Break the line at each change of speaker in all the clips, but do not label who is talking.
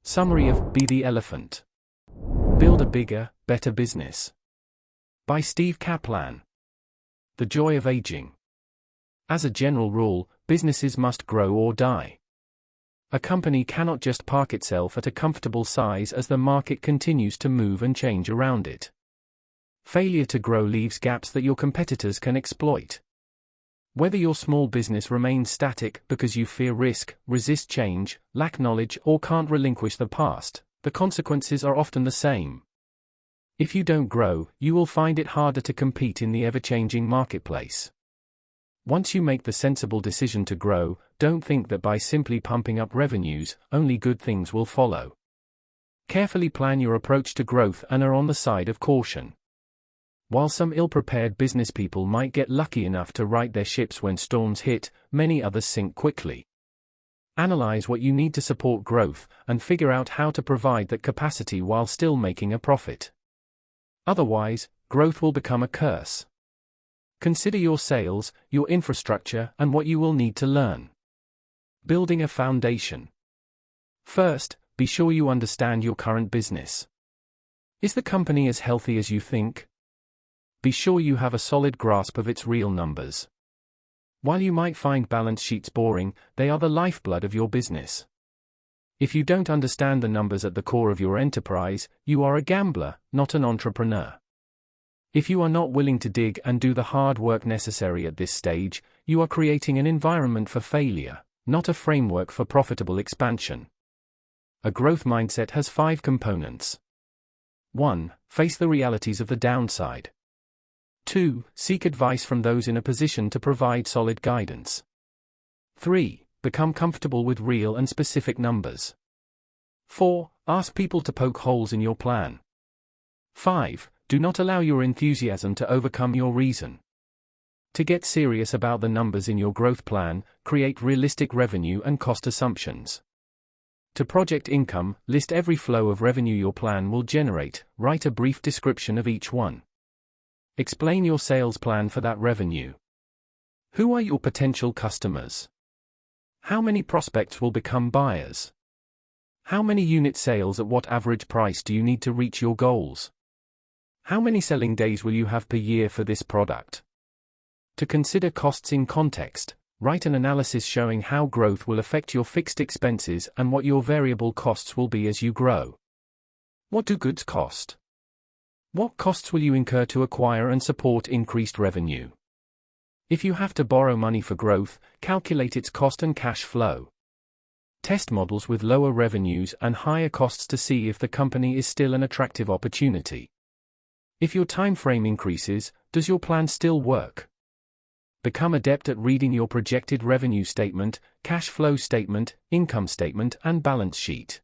Summary of Be the Elephant. Build a bigger, better business. By Steve Kaplan. The joy of aging. As a general rule, businesses must grow or die. A company cannot just park itself at a comfortable size as the market continues to move and change around it. Failure to grow leaves gaps that your competitors can exploit. Whether your small business remains static because you fear risk, resist change, lack knowledge, or can't relinquish the past, the consequences are often the same. If you don't grow, you will find it harder to compete in the ever-changing marketplace. Once you make the sensible decision to grow, don't think that by simply pumping up revenues, only good things will follow. Carefully plan your approach to growth and err on the side of caution. While some ill-prepared business people might get lucky enough to right their ships when storms hit, many others sink quickly. Analyze what you need to support growth, and figure out how to provide that capacity while still making a profit. Otherwise, growth will become a curse. Consider your sales, your infrastructure, and what you will need to learn. Building a foundation. First, be sure you understand your current business. Is the company as healthy as you think? Be sure you have a solid grasp of its real numbers. While you might find balance sheets boring, they are the lifeblood of your business. If you don't understand the numbers at the core of your enterprise, you are a gambler, not an entrepreneur. If you are not willing to dig and do the hard work necessary at this stage, you are creating an environment for failure, not a framework for profitable expansion. A growth mindset has 5 components. 1. Face the realities of the downside. 2. Seek advice from those in a position to provide solid guidance. 3. Become comfortable with real and specific numbers. 4. Ask people to poke holes in your plan. 5. Do not allow your enthusiasm to overcome your reason. To get serious about the numbers in your growth plan, create realistic revenue and cost assumptions. To project income, list every flow of revenue your plan will generate, write a brief description of each one. Explain your sales plan for that revenue. Who are your potential customers? How many prospects will become buyers? How many unit sales at what average price do you need to reach your goals? How many selling days will you have per year for this product? To consider costs in context, write an analysis showing how growth will affect your fixed expenses and what your variable costs will be as you grow. What do goods cost? What costs will you incur to acquire and support increased revenue? If you have to borrow money for growth, calculate its cost and cash flow. Test models with lower revenues and higher costs to see if the company is still an attractive opportunity. If your time frame increases, does your plan still work? Become adept at reading your projected revenue statement, cash flow statement, income statement, and balance sheet.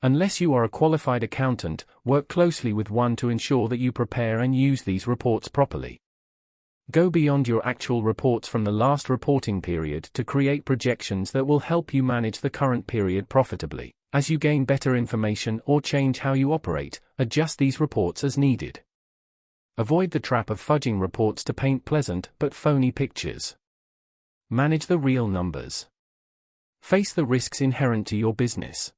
Unless you are a qualified accountant, work closely with one to ensure that you prepare and use these reports properly. Go beyond your actual reports from the last reporting period to create projections that will help you manage the current period profitably. As you gain better information or change how you operate, adjust these reports as needed. Avoid the trap of fudging reports to paint pleasant but phony pictures. Manage the real numbers. Face the risks inherent to your business.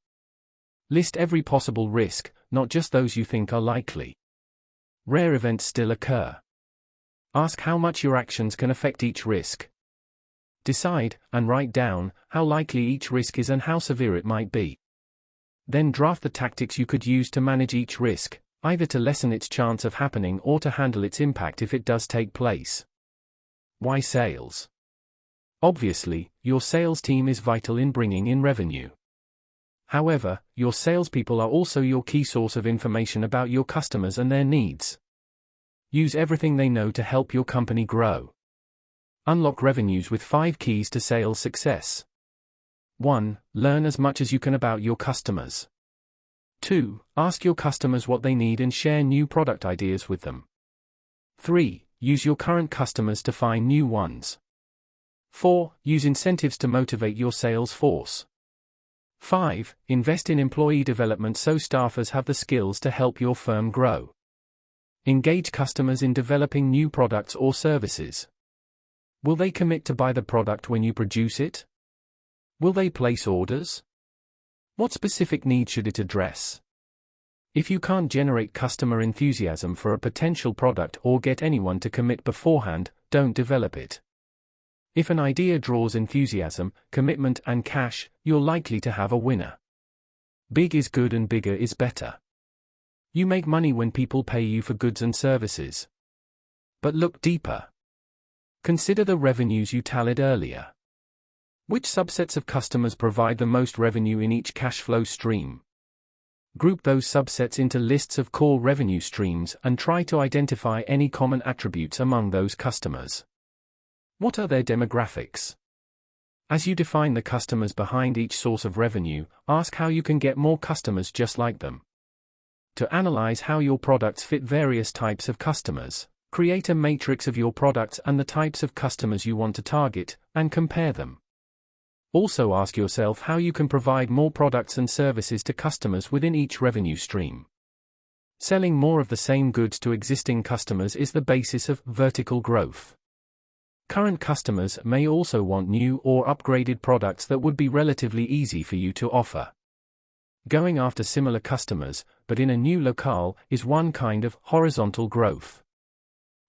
List every possible risk, not just those you think are likely. Rare events still occur. Ask how much your actions can affect each risk. Decide, and write down, how likely each risk is and how severe it might be. Then draft the tactics you could use to manage each risk, either to lessen its chance of happening or to handle its impact if it does take place. Why sales? Obviously, your sales team is vital in bringing in revenue. However, your salespeople are also your key source of information about your customers and their needs. Use everything they know to help your company grow. Unlock revenues with 5 keys to sales success. 1. Learn as much as you can about your customers. 2. Ask your customers what they need and share new product ideas with them. 3. Use your current customers to find new ones. 4. Use incentives to motivate your sales force. 5. Invest in employee development so staffers have the skills to help your firm grow. Engage customers in developing new products or services. Will they commit to buy the product when you produce it? Will they place orders? What specific need should it address? If you can't generate customer enthusiasm for a potential product or get anyone to commit beforehand, don't develop it. If an idea draws enthusiasm, commitment, and cash, you're likely to have a winner. Big is good and bigger is better. You make money when people pay you for goods and services. But look deeper. Consider the revenues you tallied earlier. Which subsets of customers provide the most revenue in each cash flow stream? Group those subsets into lists of core revenue streams and try to identify any common attributes among those customers. What are their demographics? As you define the customers behind each source of revenue, ask how you can get more customers just like them. To analyze how your products fit various types of customers, create a matrix of your products and the types of customers you want to target, and compare them. Also ask yourself how you can provide more products and services to customers within each revenue stream. Selling more of the same goods to existing customers is the basis of vertical growth. Current customers may also want new or upgraded products that would be relatively easy for you to offer. Going after similar customers, but in a new locale, is one kind of horizontal growth.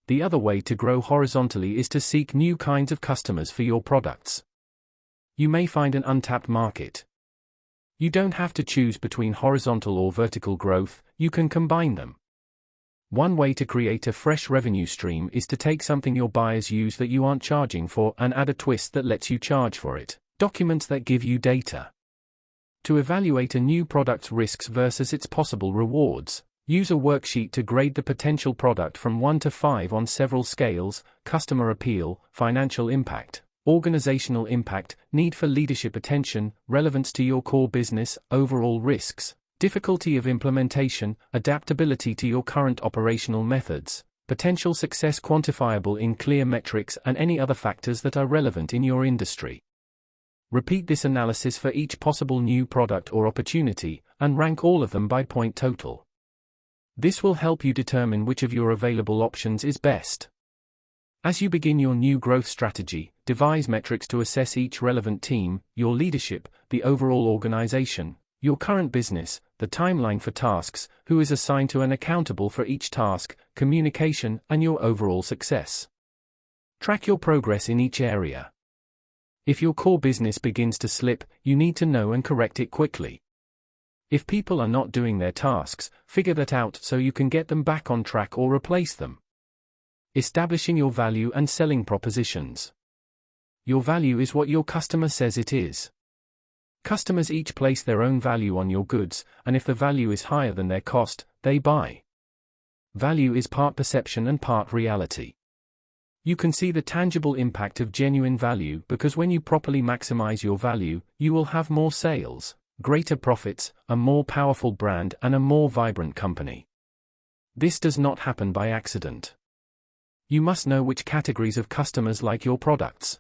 The other way to grow horizontally is to seek new kinds of customers for your products. You may find an untapped market. You don't have to choose between horizontal or vertical growth, you can combine them. One way to create a fresh revenue stream is to take something your buyers use that you aren't charging for and add a twist that lets you charge for it. Documents that give you data. To evaluate a new product's risks versus its possible rewards, use a worksheet to grade the potential product from 1 to 5 on several scales: customer appeal, financial impact, organizational impact, need for leadership attention, relevance to your core business, overall risks, difficulty of implementation, adaptability to your current operational methods, potential success quantifiable in clear metrics, and any other factors that are relevant in your industry. Repeat this analysis for each possible new product or opportunity, and rank all of them by point total. This will help you determine which of your available options is best. As you begin your new growth strategy, devise metrics to assess each relevant team, your leadership, the overall organization, your current business, the timeline for tasks, who is assigned to and accountable for each task, communication, and your overall success. Track your progress in each area. If your core business begins to slip, you need to know and correct it quickly. If people are not doing their tasks, figure that out so you can get them back on track or replace them. Establishing your value and selling propositions. Your value is what your customer says it is. Customers each place their own value on your goods, and if the value is higher than their cost, they buy. Value is part perception and part reality. You can see the tangible impact of genuine value because when you properly maximize your value, you will have more sales, greater profits, a more powerful brand, and a more vibrant company. This does not happen by accident. You must know which categories of customers like your products.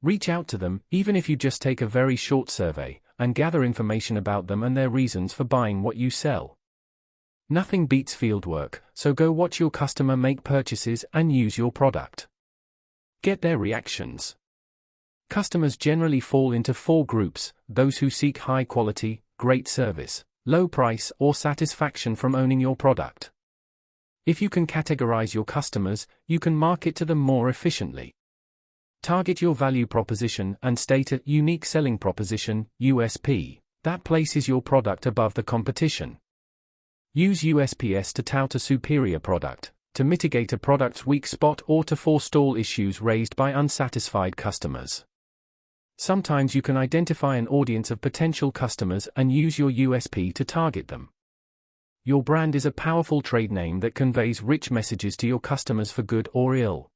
Reach out to them, even if you just take a very short survey, and gather information about them and their reasons for buying what you sell. Nothing beats fieldwork, so go watch your customer make purchases and use your product. Get their reactions. Customers generally fall into 4 groups: those who seek high quality, great service, low price, or satisfaction from owning your product. If you can categorize your customers, you can market to them more efficiently. Target your value proposition and state a unique selling proposition, USP, that places your product above the competition. Use USPs to tout a superior product, to mitigate a product's weak spot, or to forestall issues raised by unsatisfied customers. Sometimes you can identify an audience of potential customers and use your USP to target them. Your brand is a powerful trade name that conveys rich messages to your customers for good or ill.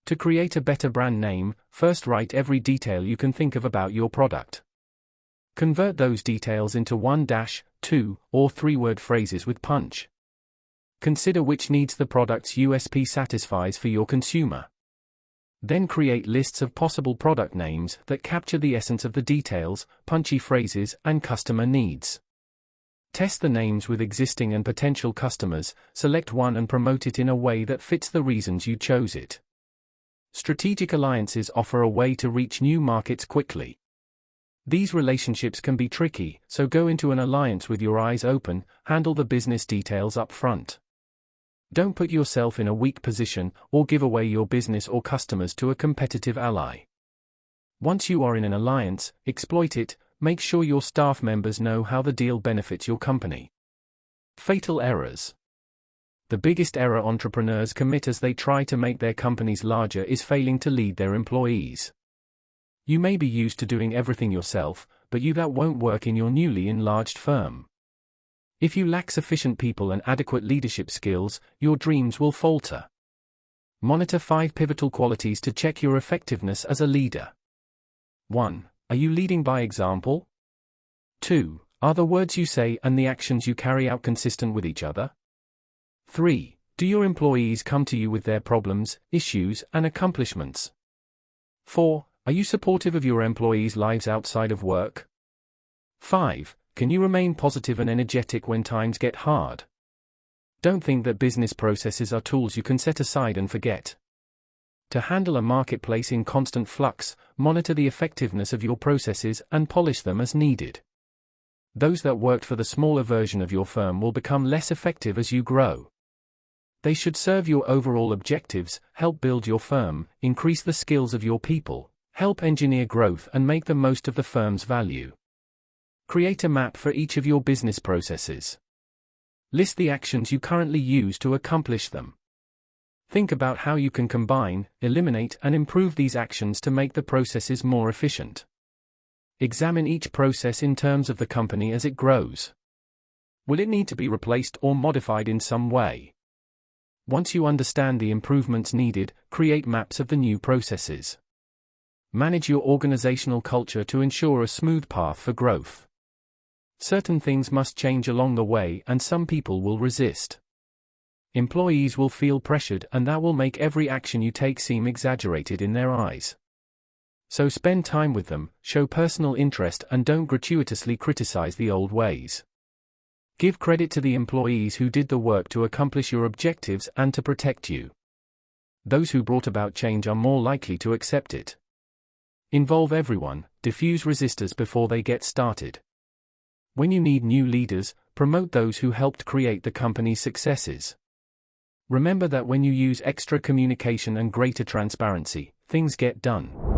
To create a better brand name, first write every detail you can think of about your product. Convert those details into 1-, 2, or 3-word phrases with punch. Consider which needs the product's USP satisfies for your consumer. Then create lists of possible product names that capture the essence of the details, punchy phrases, and customer needs. Test the names with existing and potential customers, select one and promote it in a way that fits the reasons you chose it. Strategic alliances offer a way to reach new markets quickly. These relationships can be tricky, so go into an alliance with your eyes open, handle the business details up front. Don't put yourself in a weak position, or give away your business or customers to a competitive ally. Once you are in an alliance, exploit it, make sure your staff members know how the deal benefits your company. Fatal errors. The biggest error entrepreneurs commit as they try to make their companies larger is failing to lead their employees. You may be used to doing everything yourself, but that won't work in your newly enlarged firm. If you lack sufficient people and adequate leadership skills, your dreams will falter. Monitor 5 pivotal qualities to check your effectiveness as a leader. 1. Are you leading by example? 2. Are the words you say and the actions you carry out consistent with each other? 3. Do your employees come to you with their problems, issues, and accomplishments? 4. Are you supportive of your employees' lives outside of work? 5. Can you remain positive and energetic when times get hard? Don't think that business processes are tools you can set aside and forget. To handle a marketplace in constant flux, monitor the effectiveness of your processes and polish them as needed. Those that worked for the smaller version of your firm will become less effective as you grow. They should serve your overall objectives, help build your firm, increase the skills of your people, help engineer growth and make the most of the firm's value. Create a map for each of your business processes. List the actions you currently use to accomplish them. Think about how you can combine, eliminate, and improve these actions to make the processes more efficient. Examine each process in terms of the company as it grows. Will it need to be replaced or modified in some way? Once you understand the improvements needed, create maps of the new processes. Manage your organizational culture to ensure a smooth path for growth. Certain things must change along the way and some people will resist. Employees will feel pressured and that will make every action you take seem exaggerated in their eyes. So spend time with them, show personal interest and don't gratuitously criticize the old ways. Give credit to the employees who did the work to accomplish your objectives and to protect you. Those who brought about change are more likely to accept it. Involve everyone, diffuse resistors before they get started. When you need new leaders, promote those who helped create the company's successes. Remember that when you use extra communication and greater transparency, things get done.